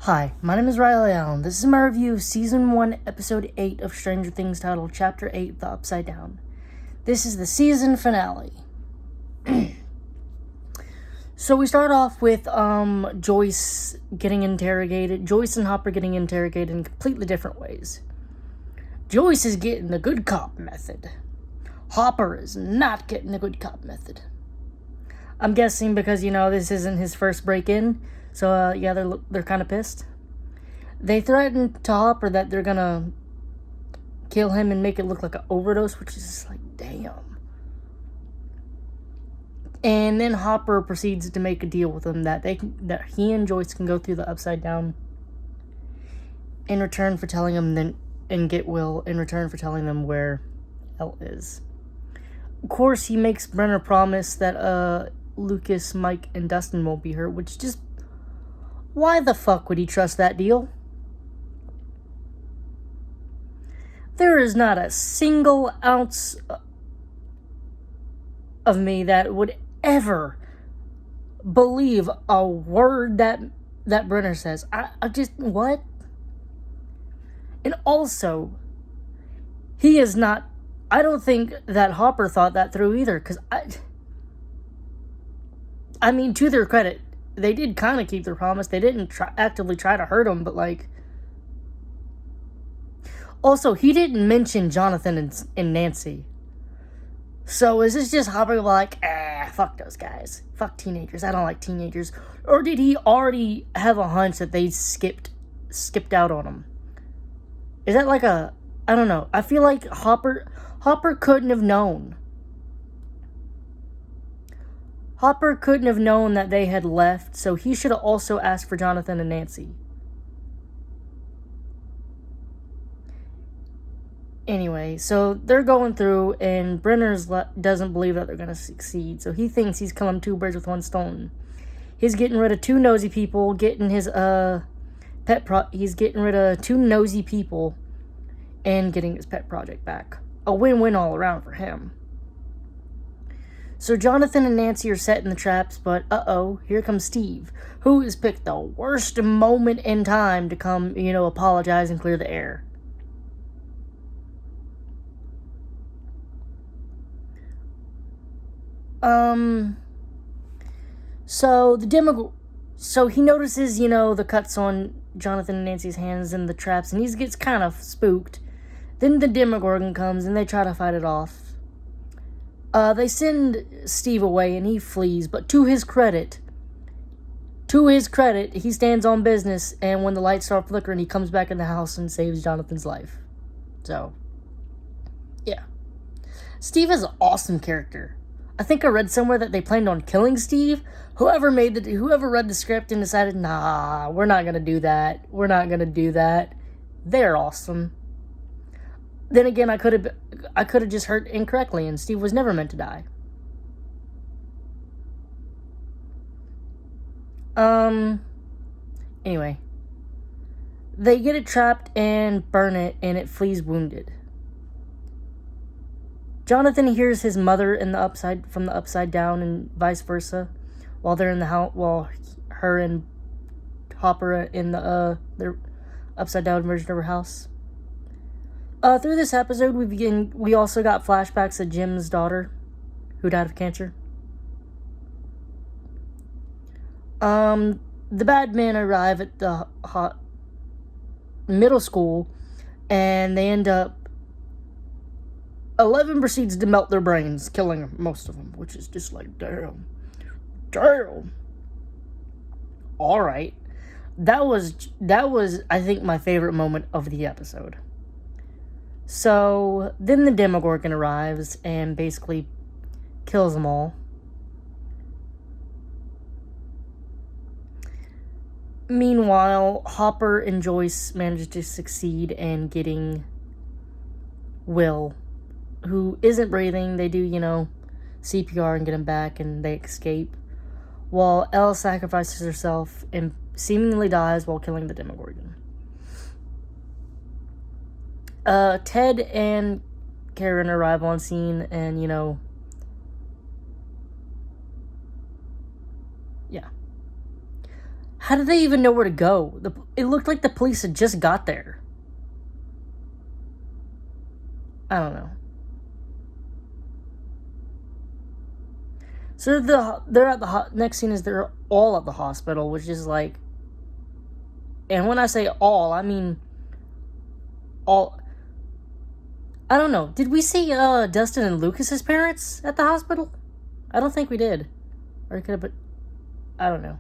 Hi, my name is Riley Allen. This is my review of Season 1, Episode 8 of Stranger Things titled Chapter 8, The Upside Down. This is the season finale. So we start off with Joyce getting interrogated. Joyce and Hopper getting interrogated in completely different ways. Joyce is getting the good cop method. Hopper is not getting the good cop method. I'm guessing because, this isn't his first break-in. So, they're kind of pissed. They threaten to Hopper that they're gonna kill him and make it look like an overdose, which is just like, damn. And then Hopper proceeds to make a deal with them that he and Joyce can go through the Upside Down in return for telling them and get Will in return for telling them where Elle is. Of course, he makes Brenner promise that Lucas, Mike, and Dustin won't be hurt, which just... why the fuck would he trust that deal? There is not a single ounce of me that would ever believe a word that Brenner says. I just, what? And also, he is not... I don't think that Hopper thought that through either, because I mean, to their credit, they did kind of keep their promise. They didn't actively try to hurt him, but like... Also, he didn't mention Jonathan and Nancy. So is this just Hopper like, fuck those guys. Fuck teenagers. I don't like teenagers. Or did he already have a hunch that they skipped out on him? Is that like a... I don't know. I feel like Hopper couldn't have known. Hopper couldn't have known that they had left, so he should have also asked for Jonathan and Nancy. Anyway, so they're going through, and Brenner doesn't believe that they're going to succeed, so he thinks he's killing two birds with one stone. He's getting rid of two nosy people, getting his he's getting rid of two nosy people, and getting his pet project back. A win-win all around for him. So Jonathan and Nancy are setting the traps, but here comes Steve, who has picked the worst moment in time to come, apologize and clear the air. So he notices, the cuts on Jonathan and Nancy's hands and the traps, and he gets kind of spooked. Then the Demogorgon comes, and they try to fight it off. They send Steve away and he flees, but to his credit, he stands on business, and when the lights start flickering, he comes back in the house and saves Jonathan's life. So, yeah. Steve is an awesome character. I think I read somewhere that they planned on killing Steve. Whoever read the script and decided, nah, we're not gonna do that. They're awesome. Then again, I could have just heard incorrectly, and Steve was never meant to die. Anyway. They get it trapped and burn it, and it flees wounded. Jonathan hears his mother from the upside down, and vice versa, while they're in the house, while her and Hopper in their upside down version of her house. Through this episode, we also got flashbacks of Jim's daughter, who died of cancer. The bad men arrive at the middle school, and they end up... 11 proceeds to melt their brains, killing most of them, which is just like, damn. Alright. That was, I think, my favorite moment of the episode. So, then the Demogorgon arrives and basically kills them all. Meanwhile, Hopper and Joyce manage to succeed in getting Will, who isn't breathing. They do, CPR and get him back, and they escape. While Elle sacrifices herself and seemingly dies while killing the Demogorgon. Ted and Karen arrive on scene, and, yeah. How did they even know where to go? It looked like the police had just got there. I don't know. So they're at the next scene is they're all at the hospital, which is like, and when I say all, I mean all. I don't know. Did we see Dustin and Lucas's parents at the hospital? I don't think we did. Or it could have been. I don't know.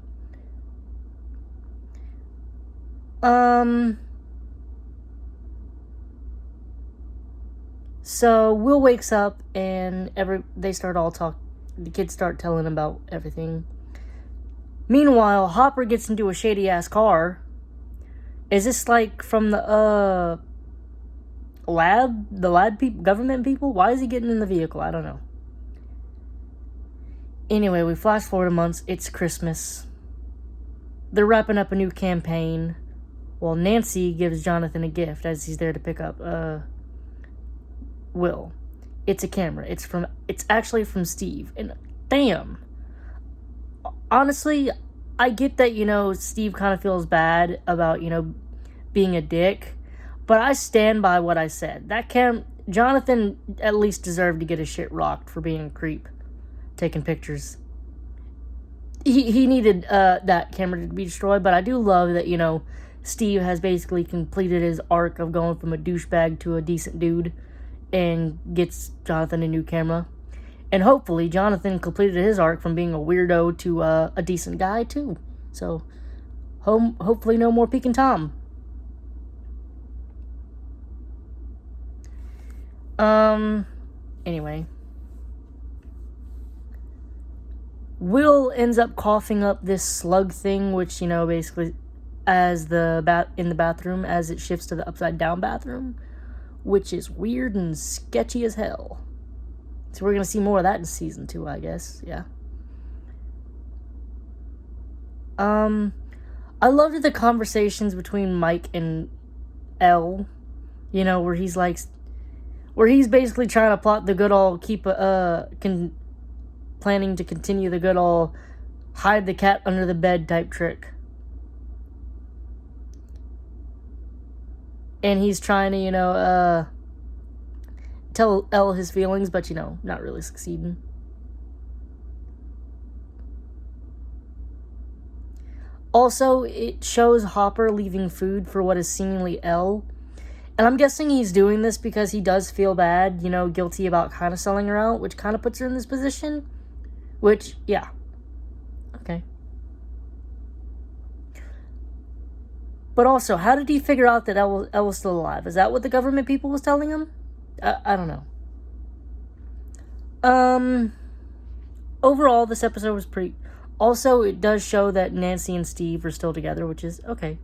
So Will wakes up and they start all talk. The kids start telling him about everything. Meanwhile, Hopper gets into a shady ass car. Is this like from the lab people, government people? Why is he getting in the vehicle? I don't know. Anyway, we flash forward a month. It's Christmas. They're wrapping up a new campaign. Well, Nancy gives Jonathan a gift as he's there to pick up Will. It's a camera. It's actually from Steve. And damn. Honestly, I get that, Steve kind of feels bad about, being a dick. But I stand by what I said. Jonathan at least deserved to get his shit rocked for being a creep. Taking pictures. He needed that camera to be destroyed, but I do love that, Steve has basically completed his arc of going from a douchebag to a decent dude and gets Jonathan a new camera. And hopefully Jonathan completed his arc from being a weirdo to a decent guy too. So hopefully no more peeking Tom. Anyway. Will ends up coughing up this slug thing, which, basically as in the bathroom as it shifts to the upside down bathroom, which is weird and sketchy as hell. So we're going to see more of that in season 2, I guess. Yeah. I loved the conversations between Mike and Elle, where he's basically trying to plot the good old planning to continue the good old hide the cat under the bed type trick. And he's trying to, tell Elle his feelings, but, not really succeeding. Also, it shows Hopper leaving food for what is seemingly Elle. And I'm guessing he's doing this because he does feel bad, guilty about kind of selling her out, which kind of puts her in this position. Which, yeah. Okay. But also, how did he figure out that Elle was still alive? Is that what the government people was telling him? I don't know. Overall, this episode was pretty... Also, it does show that Nancy and Steve are still together, which is okay.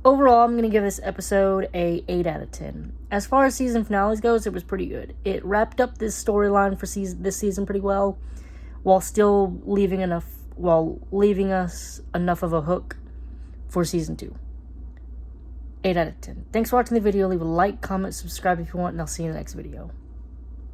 Overall, I'm going to give this episode a 8 out of 10. As far as season finales goes, it was pretty good. It wrapped up this storyline for this season pretty well, while still leaving us enough of a hook for season 2. 8 out of 10. Thanks for watching the video. Leave a like, comment, subscribe if you want, and I'll see you in the next video.